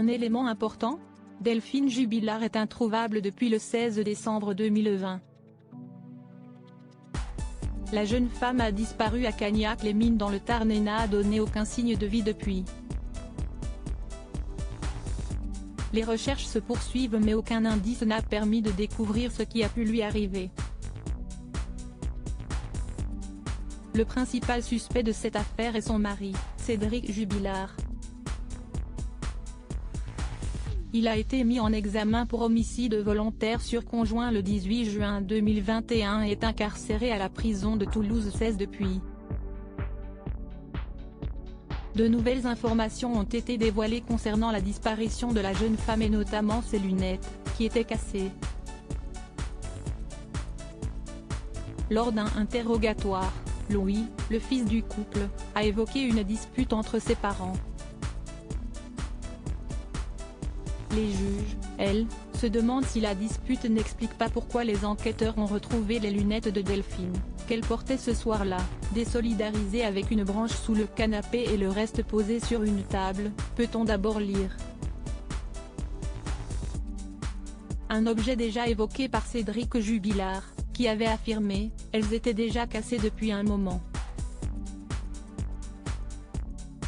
Un élément important ? Delphine Jubilard est introuvable depuis le 16 décembre 2020. La jeune femme a disparu à Cagnac-les-Mines dans le Tarn et n'a donné aucun signe de vie depuis. Les recherches se poursuivent mais aucun indice n'a permis de découvrir ce qui a pu lui arriver. Le principal suspect de cette affaire est son mari, Cédric Jubilard. Il a été mis en examen pour homicide volontaire sur conjoint le 18 juin 2021 et est incarcéré à la prison de Toulouse 16 depuis. De nouvelles informations ont été dévoilées concernant la disparition de la jeune femme et notamment ses lunettes, qui étaient cassées. Lors d'un interrogatoire, Louis, le fils du couple, a évoqué une dispute entre ses parents. Les juges, elles, se demandent si la dispute n'explique pas pourquoi les enquêteurs ont retrouvé les lunettes de Delphine, qu'elle portait ce soir-là, désolidarisées avec une branche sous le canapé et le reste posé sur une table, peut-on d'abord lire. Un objet déjà évoqué par Cédric Jubilard, qui avait affirmé « elles étaient déjà cassées depuis un moment ».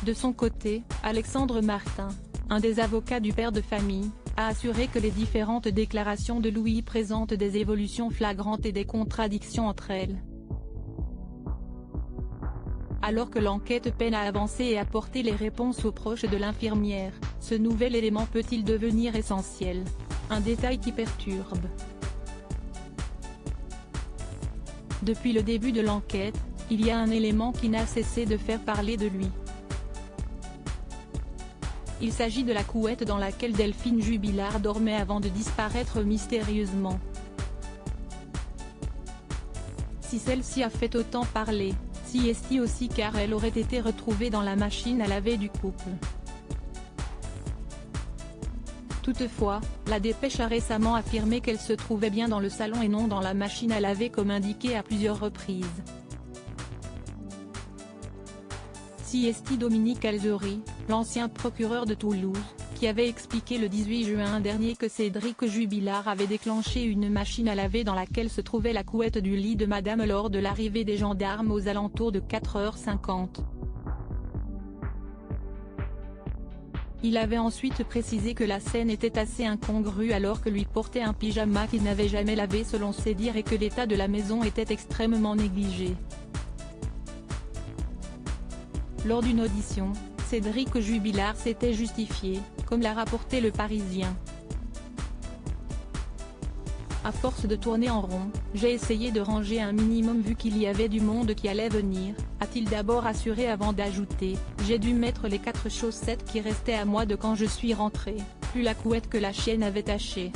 De son côté, Alexandre Martin, un des avocats du père de famille, a assuré que les différentes déclarations de Louis présentent des évolutions flagrantes et des contradictions entre elles. Alors que l'enquête peine à avancer et apporter les réponses aux proches de l'infirmière, ce nouvel élément peut-il devenir essentiel ? Un détail qui perturbe. Depuis le début de l'enquête, il y a un élément qui n'a cessé de faire parler de lui. Il s'agit de la couette dans laquelle Delphine Jubilard dormait avant de disparaître mystérieusement. Si celle-ci a fait autant parler, si est-il aussi car elle aurait été retrouvée dans la machine à laver du couple. Toutefois, la dépêche a récemment affirmé qu'elle se trouvait bien dans le salon et non dans la machine à laver comme indiqué à plusieurs reprises. Siesti Dominique Alzeri, l'ancien procureur de Toulouse, qui avait expliqué le 18 juin dernier que Cédric Jubilard avait déclenché une machine à laver dans laquelle se trouvait la couette du lit de madame lors de l'arrivée des gendarmes aux alentours de 4h50. Il avait ensuite précisé que la scène était assez incongrue alors que lui portait un pyjama qu'il n'avait jamais lavé selon ses dires et que l'état de la maison était extrêmement négligé. Lors d'une audition, Cédric Jubilard s'était justifié, comme l'a rapporté Le Parisien. À force de tourner en rond, j'ai essayé de ranger un minimum vu qu'il y avait du monde qui allait venir, a-t-il d'abord assuré avant d'ajouter, j'ai dû mettre les 4 chaussettes qui restaient à moi de quand je suis rentré, plus la couette que la chienne avait tachée.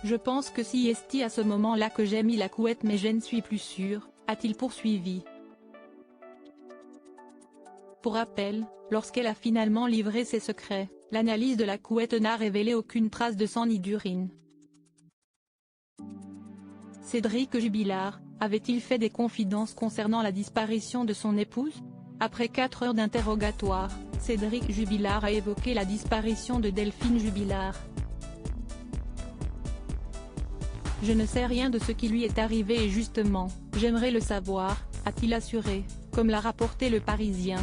Je pense que c'est à ce moment-là que j'ai mis la couette mais je ne suis plus sûr, a-t-il poursuivi. Pour rappel, lorsqu'elle a finalement livré ses secrets, l'analyse de la couette n'a révélé aucune trace de sang ni d'urine. Cédric Jubilard, avait-il fait des confidences concernant la disparition de son épouse ? Après 4 heures d'interrogatoire, Cédric Jubilard a évoqué la disparition de Delphine Jubilard. Je ne sais rien de ce qui lui est arrivé et justement, j'aimerais le savoir, a-t-il assuré, comme l'a rapporté Le Parisien.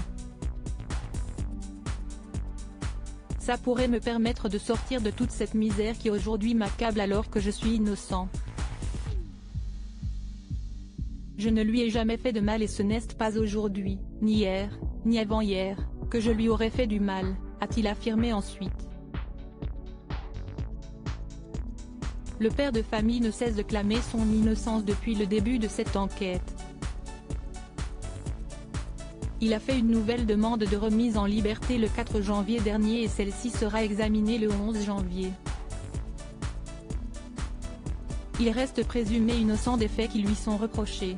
Ça pourrait me permettre de sortir de toute cette misère qui aujourd'hui m'accable alors que je suis innocent. Je ne lui ai jamais fait de mal et ce n'est pas aujourd'hui, ni hier, ni avant-hier, que je lui aurais fait du mal, a-t-il affirmé ensuite. Le père de famille ne cesse de clamer son innocence depuis le début de cette enquête. Il a fait une nouvelle demande de remise en liberté le 4 janvier dernier et celle-ci sera examinée le 11 janvier. Il reste présumé innocent des faits qui lui sont reprochés.